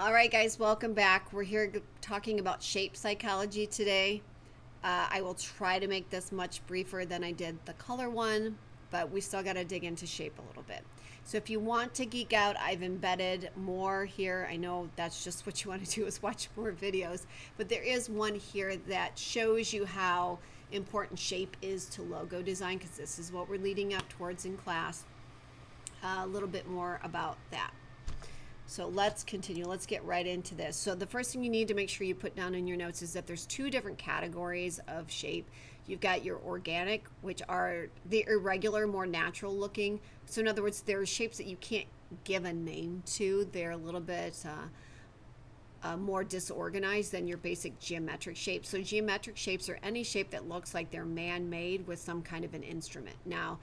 All right, guys, welcome back. We're here talking about shape psychology today. I will try to make this much briefer than I did the color one, but we still got to dig into shape a little bit. So if you want to geek out, I've embedded more here. I know that's just what you want to do is watch more videos, but there is one here that shows you how important shape is to logo design, because this is what we're leading up towards in class. A little bit more about that. So let's continue. Let's get right into this. So the first thing you need to make sure you put down in your notes is that there's two different categories of shape. You've got your organic, which are the irregular, more natural looking. So in other words, there are shapes that you can't give a name to. They're a little bit more disorganized than your basic geometric shape. So geometric shapes are any shape that looks like they're man-made with some kind of an instrument. Now,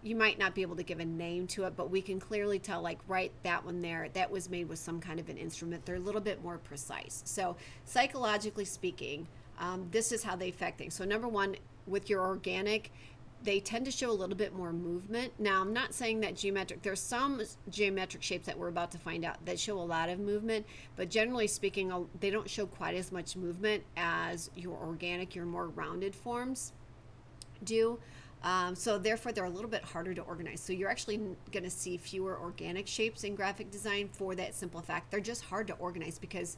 you might not be able to give a name to it, but we can clearly tell, like, right, that one there, that was made with some kind of an instrument. They're a little bit more precise. So psychologically speaking, this is how they affect things. So number one, with your organic, they tend to show a little bit more movement. Now, I'm not saying that there's some geometric shapes that we're about to find out that show a lot of movement, but generally speaking, they don't show quite as much movement as your organic, your more rounded forms do. So therefore, they're a little bit harder to organize. So you're actually going to see fewer organic shapes in graphic design for that simple fact. They're just hard to organize because,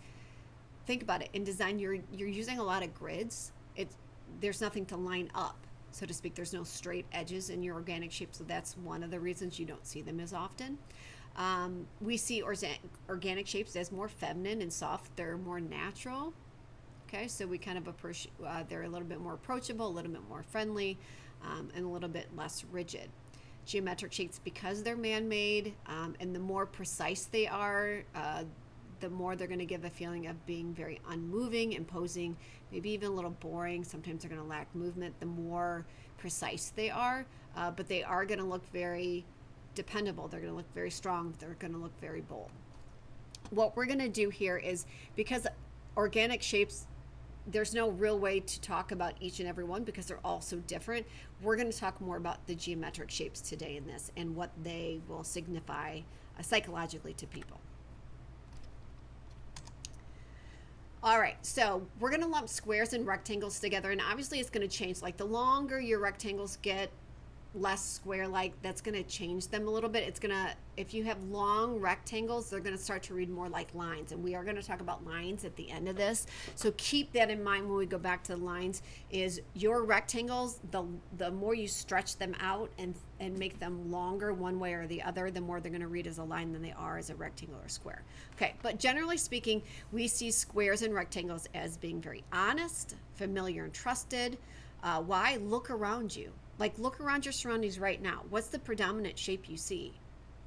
think about it, in design you're using a lot of grids. There's nothing to line up, so to speak. There's no straight edges in your organic shape, so that's one of the reasons you don't see them as often. We see organic shapes as more feminine and soft. They're more natural. Okay, so we kind of approach, they're a little bit more approachable, a little bit more friendly, and a little bit less rigid. Geometric shapes, because they're man-made, and the more precise they are, the more they're going to give a feeling of being very unmoving, imposing, maybe even a little boring. Sometimes they're going to lack movement the more precise they are, but they are going to look very dependable. They're going to look very strong. They're going to look very bold. What we're going to do here is, because organic shapes, there's no real way to talk about each and every one because they're all so different. We're going to talk more about the geometric shapes today in this and what they will signify psychologically to people. All right, so we're going to lump squares and rectangles together, and obviously it's going to change. Like, the longer your rectangles get, less square-like, that's going to change them a little bit. It's going to, if you have long rectangles, they're going to start to read more like lines, and we are going to talk about lines at the end of this. So keep that in mind when we go back to the lines. Is your rectangles, the more you stretch them out and make them longer one way or the other, the more they're going to read as a line than they are as a rectangle or square. Okay, but generally speaking, we see squares and rectangles as being very honest, familiar, and trusted. Why? Look around you. Like, look around your surroundings right now. What's the predominant shape you see?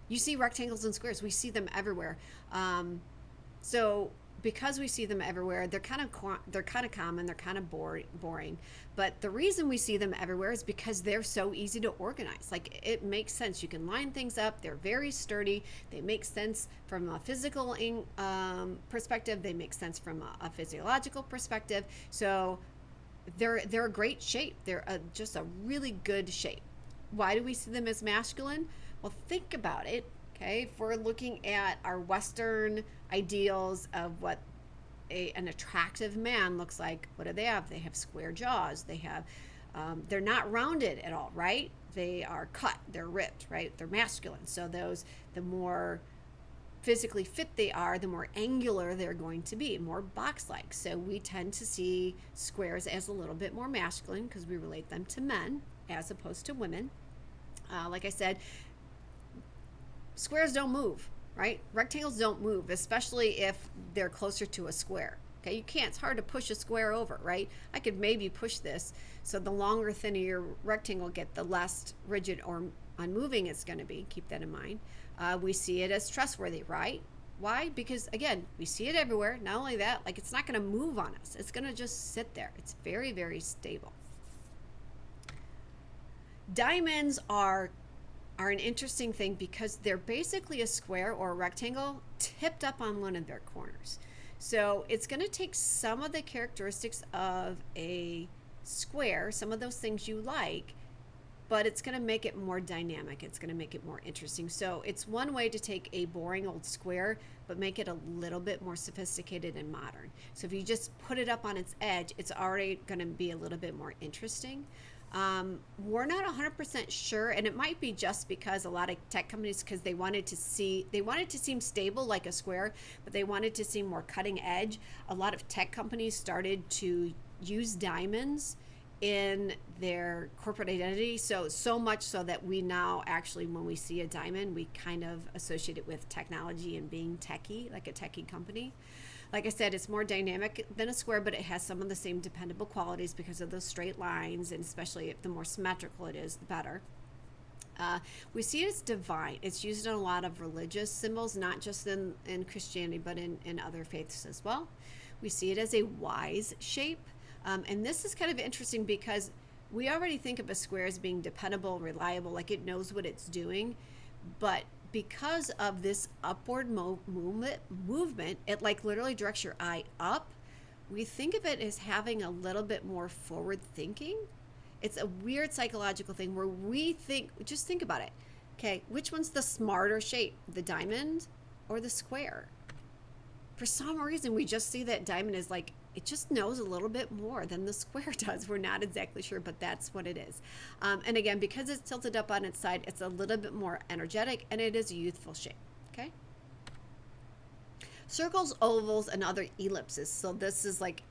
You see rectangles and squares. We see them everywhere. So because we see them everywhere, they're kind of common. They're kind of boring. But the reason we see them everywhere is because they're so easy to organize. Like, it makes sense. You can line things up. They're very sturdy. They make sense from a physical perspective. They make sense from a physiological perspective. So they're a great shape. They're just a really good shape. Why do we see them as masculine? Well, think about it. Okay, if we're looking at our Western ideals of what an attractive man looks like, what do they have? They have square jaws. They have, they're not rounded at all, right? They are cut. They're ripped, right? They're masculine. So the more physically fit they are, the more angular they're going to be, more box-like. So we tend to see squares as a little bit more masculine because we relate them to men as opposed to women. Like I said, squares don't move, right? Rectangles don't move, especially if they're closer to a square. Okay, you can't. It's hard to push a square over, right? I could maybe push this. So the longer, thinner your rectangle get, the less rigid or unmoving it's going to be. Keep that in mind. We see it as trustworthy, right? Why? Because, again, we see it everywhere. Not only that, like, it's not going to move on us. It's going to just sit there. It's very, very stable. Diamonds are an interesting thing because they're basically a square or a rectangle tipped up on one of their corners. So it's going to take some of the characteristics of a square, some of those things you like, but it's going to make it more dynamic. It's going to make it more interesting. So it's one way to take a boring old square, but make it a little bit more sophisticated and modern. So if you just put it up on its edge, it's already going to be a little bit more interesting. We're not 100% sure, and it might be just because a lot of tech companies, because they wanted to seem stable like a square, but they wanted to seem more cutting edge. A lot of tech companies started to use diamonds in their corporate identity, so much so that we now actually, when we see a diamond, we kind of associate it with technology and being techie, like a techie company. Like I said, it's more dynamic than a square, but it has some of the same dependable qualities because of those straight lines, and especially if the more symmetrical it is, the better. We see it as divine. It's used in a lot of religious symbols, not just in Christianity, but in other faiths as well. We see it as a wise shape. And this is kind of interesting because we already think of a square as being dependable, reliable, like it knows what it's doing. But because of this upward movement, it like literally directs your eye up. We think of it as having a little bit more forward thinking. It's a weird psychological thing where we think, just think about it. Okay, which one's the smarter shape, the diamond or the square? For some reason, we just see that diamond is like, it just knows a little bit more than the square does. We're not exactly sure, but that's what it is. And again, because it's tilted up on its side, it's a little bit more energetic, and it is a youthful shape, okay? Circles, ovals, and other ellipses. So this is like,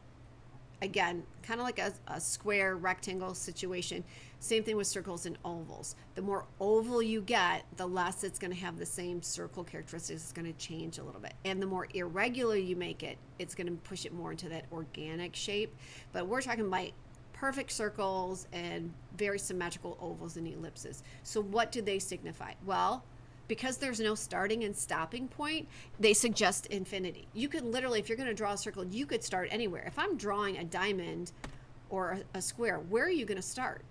again, kind of like a square rectangle situation. Same thing with circles and ovals. The more oval you get, the less it's going to have the same circle characteristics. It's going to change a little bit. And the more irregular you make it, it's going to push it more into that organic shape. But we're talking about perfect circles and very symmetrical ovals and ellipses. So what do they signify? Well, because there's no starting and stopping point, they suggest infinity. You could literally, if you're going to draw a circle, you could start anywhere. If I'm drawing a diamond or a square, where are you going to start?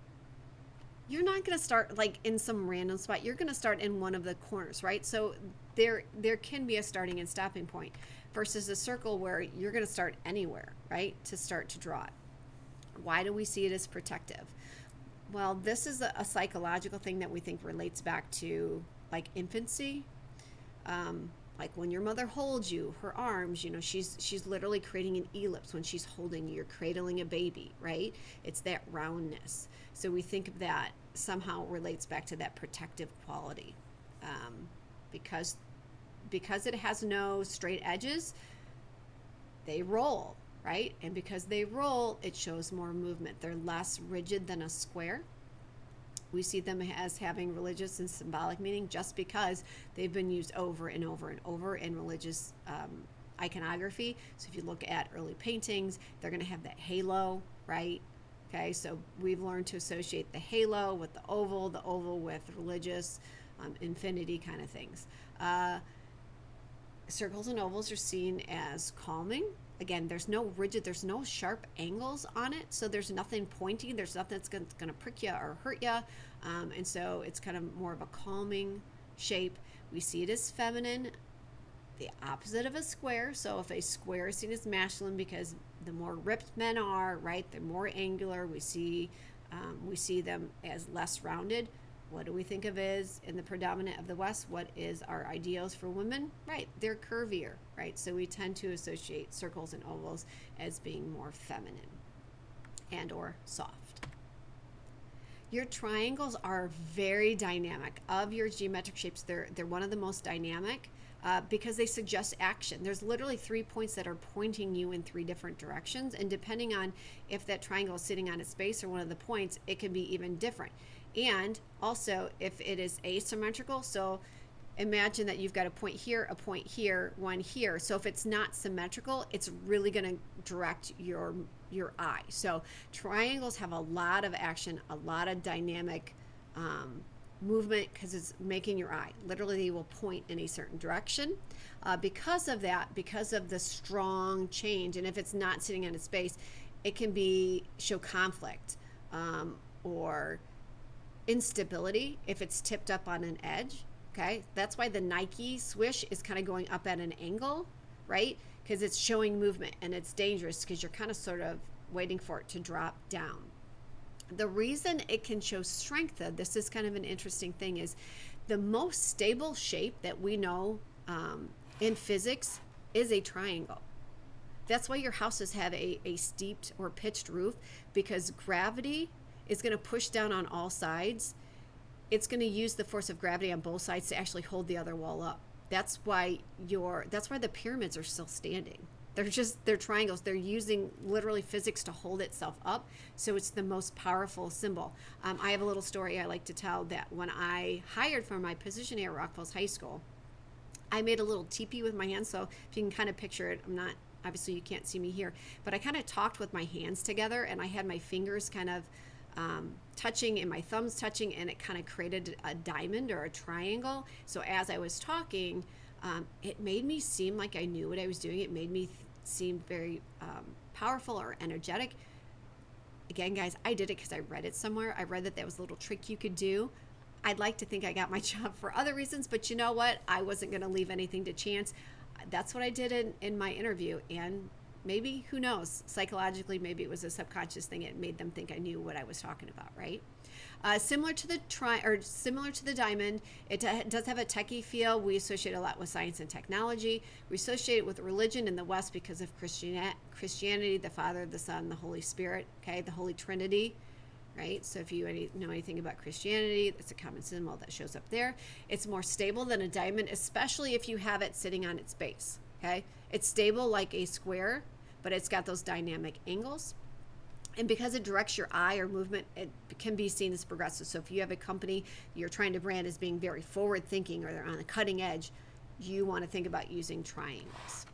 You're not going to start like in some random spot. You're going to start in one of the corners, right? So there can be a starting and stopping point versus a circle where you're going to start anywhere, right, to start to draw it. Why do we see it as protective? Well, this is a psychological thing that we think relates back to like infancy. Like when your mother holds you, her arms, you know, she's literally creating an ellipse when she's holding you. You're cradling a baby, right? It's that roundness. So we think of that somehow relates back to that protective quality. Because it has no straight edges, they roll, right? And because they roll, it shows more movement. They're less rigid than a square. We see them as having religious and symbolic meaning just because they've been used over and over and over in religious iconography. So if you look at early paintings, they're going to have that halo, right? Okay, so we've learned to associate the halo with the oval with religious, infinity kind of things. Circles and ovals are seen as calming. Again, there's no sharp angles on it, so there's nothing pointy. There's nothing that's going to prick you or hurt you, and so it's kind of more of a calming shape. We see it as feminine, the opposite of a square. So if a square is seen as masculine because the more ripped men are, right, they're more angular. We see them as less rounded. What do we think of as in the predominant of the West? What is our ideals for women? Right, they're curvier, right? So we tend to associate circles and ovals as being more feminine and or soft. Your triangles are very dynamic. Of your geometric shapes, they're one of the most dynamic because they suggest action. There's literally 3 points that are pointing you in 3 different directions, and depending on if that triangle is sitting on its base or one of the points, it can be even different. And also if it is asymmetrical, so imagine that you've got a point here, one here. So if it's not symmetrical, it's really going to direct your eye. So triangles have a lot of action, a lot of dynamic movement because it's making your eye. Literally, they will point in a certain direction. Because of that, because of the strong change, and if it's not sitting on its base, it can show conflict or instability if it's tipped up on an edge. Okay, that's why the Nike swoosh is kind of going up at an angle, right? Because it's showing movement and it's dangerous because you're kind of sort of waiting for it to drop down. The reason it can show strength, though, this is kind of an interesting thing, is the most stable shape that we know in physics is a triangle. That's why your houses have a steeped or pitched roof, because gravity is going to push down on all sides. It's going to use the force of gravity on both sides to actually hold the other wall up. That's why the pyramids are still standing. They're triangles. They're using literally physics to hold itself up. So it's the most powerful symbol. I have a little story I like to tell, that when I hired for my position here at Rock Falls High School, I made a little teepee with my hands. So if you can kind of picture it, obviously you can't see me here, but I kind of talked with my hands together, and I had my fingers kind of touching and my thumbs touching, and it kind of created a diamond or a triangle. So as I was talking, it made me seem like I knew what I was doing. It made me seem very powerful or energetic. Again, guys, I did it because I read it somewhere. I read that was a little trick you could do. I'd like to think I got my job for other reasons, but you know what? I wasn't going to leave anything to chance. That's what I did in my interview. And maybe, who knows, psychologically, maybe it was a subconscious thing. It made them think I knew what I was talking about, right? Similar to the diamond, it does have a techie feel. We associate a lot with science and technology. We associate it with religion in the West because of Christianity, the Father, the Son, the Holy Spirit, okay, the Holy Trinity, right? So if you know anything about Christianity, it's a common symbol that shows up there. It's more stable than a diamond, especially if you have it sitting on its base, okay? It's stable like a square, but it's got those dynamic angles. And because it directs your eye or movement, it can be seen as progressive. So if you have a company you're trying to brand as being very forward thinking, or they're on the cutting edge, you want to think about using triangles.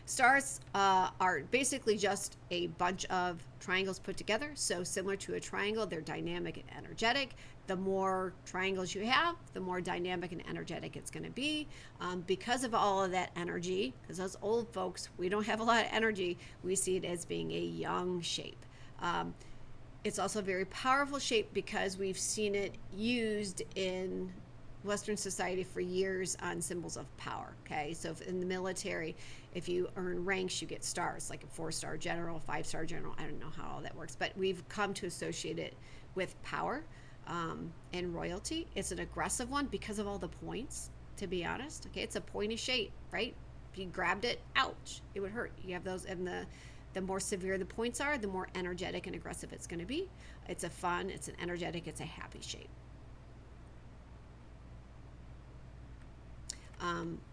Stars are basically just a bunch of triangles put together. So similar to a triangle, they're dynamic and energetic. The more triangles you have, the more dynamic and energetic it's going to be. Because of all of that energy, because us old folks, we don't have a lot of energy, we see it as being a young shape. It's also a very powerful shape because we've seen it used in Western society for years on symbols of power, okay? So if in the military, if you earn ranks, you get stars, like a 4-star general, 5-star general. I don't know how all that works, but we've come to associate it with power and royalty. It's an aggressive one because of all the points, to be honest, okay? It's a pointy shape, right? If you grabbed it, ouch, it would hurt. You have those, and the more severe the points are, the more energetic and aggressive it's going to be. It's a fun, it's an energetic, it's a happy shape.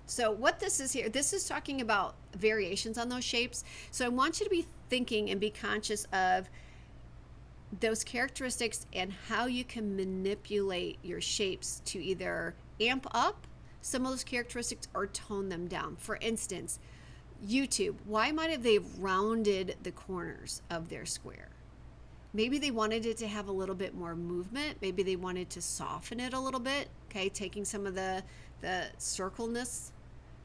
So what this is here, this is talking about variations on those shapes. So I want you to be thinking and be conscious of those characteristics and how you can manipulate your shapes to either amp up some of those characteristics or tone them down. For instance, YouTube, why might have they rounded the corners of their square? Maybe they wanted it to have a little bit more movement. Maybe they wanted to soften it a little bit, okay, taking some of the circleness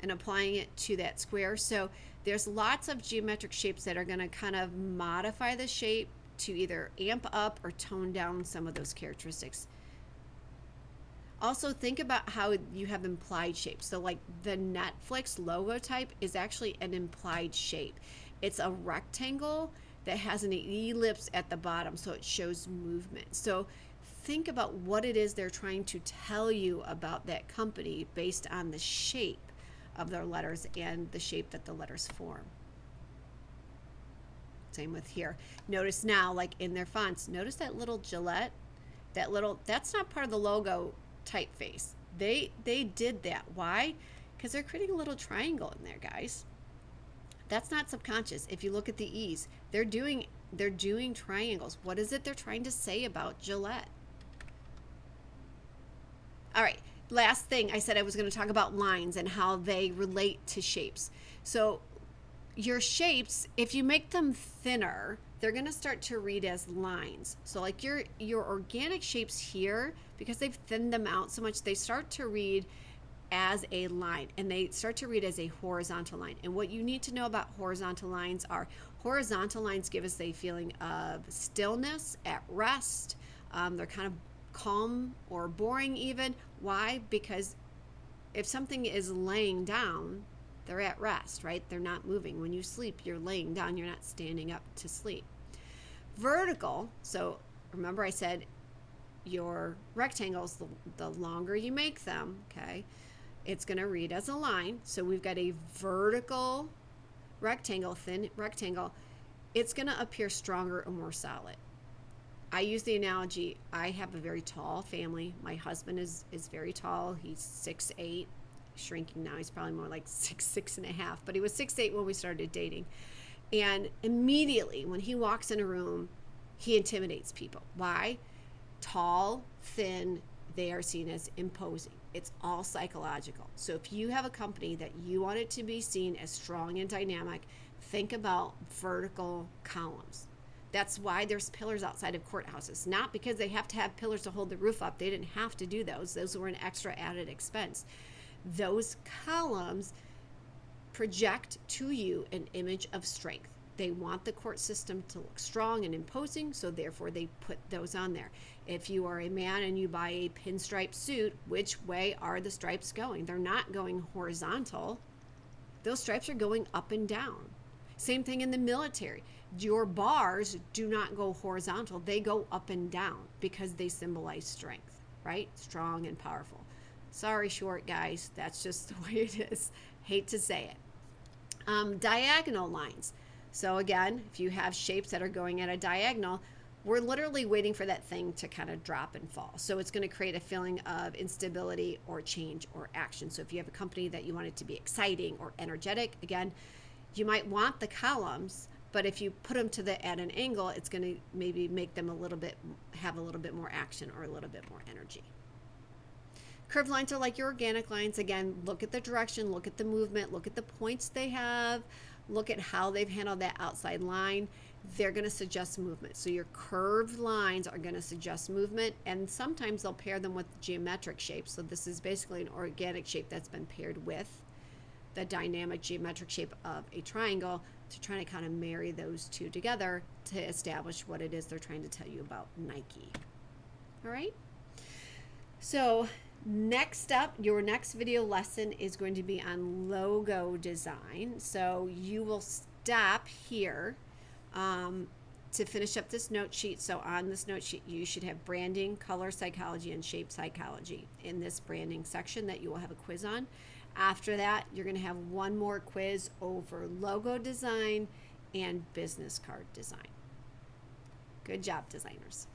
and applying it to that square. So there's lots of geometric shapes that are going to kind of modify the shape to either amp up or tone down some of those characteristics. Also, think about how you have implied shapes. So like the Netflix logo type is actually an implied shape. It's a rectangle that has an ellipse at the bottom, so it shows movement. So think about what it is they're trying to tell you about that company based on the shape of their letters and the shape that the letters form. Same with here. Notice now, like in their fonts, notice that little Gillette, that's not part of the logo typeface. They did that. Why? Because they're creating a little triangle in there, guys. That's not subconscious. If you look at the E's, they're doing triangles. What is it they're trying to say about Gillette? All right, last thing, I said I was going to talk about lines and how they relate to shapes. So your shapes, if you make them thinner, they're going to start to read as lines. So like your organic shapes here, because they've thinned them out so much, they start to read as a line, and they start to read as a horizontal line. And what you need to know about horizontal lines are horizontal lines give us a feeling of stillness, at rest. They're kind of calm or boring even. Why? Because if something is laying down, they're at rest, right? They're not moving. When you sleep, you're laying down, you're not standing up to sleep. Vertical, so remember I said your rectangles, the longer you make them, okay, It's going to read as a line. So we've got a vertical rectangle, thin rectangle. It's going to appear stronger and more solid. I use the analogy, I have a very tall family. My husband is very tall. He's 6'8", shrinking now. He's probably more like 6'6.5", but he was 6'8" when we started dating. And immediately when he walks in a room, he intimidates people. Why? Tall, thin, they are seen as imposing. It's all psychological. So if you have a company that you want it to be seen as strong and dynamic, think about vertical columns. That's why there's pillars outside of courthouses. Not because they have to have pillars to hold the roof up. They didn't have to do those. Those were an extra added expense. Those columns project to you an image of strength. They want the court system to look strong and imposing, so therefore they put those on there. If you are a man and you buy a pinstripe suit, which way are the stripes going? They're not going horizontal. Those stripes are going up and down. Same thing in the military. Your bars do not go horizontal. They go up and down because they symbolize strength, right? Strong and powerful. Sorry, short guys. That's just the way it is. Hate to say it. Diagonal lines. So again, if you have shapes that are going at a diagonal, we're literally waiting for that thing to kind of drop and fall. So it's going to create a feeling of instability or change or action. So if you have a company that you want it to be exciting or energetic, again, you might want the columns, but if you put them at an angle, it's going to maybe make them have a little bit more action or a little bit more energy. Curved lines are like your organic lines. Again, look at the direction, look at the movement, look at the points they have, look at how they've handled that outside line. They're going to suggest movement. So your curved lines are going to suggest movement, and sometimes they'll pair them with geometric shapes. So this is basically an organic shape that's been paired with the dynamic geometric shape of a triangle to try to kind of marry those two together to establish what it is they're trying to tell you about Nike. All right? So next up, your next video lesson is going to be on logo design. So you will stop here to finish up this note sheet. So on this note sheet, you should have branding, color psychology, and shape psychology in this branding section that you will have a quiz on. After that, you're going to have one more quiz over logo design and business card design. Good job, designers.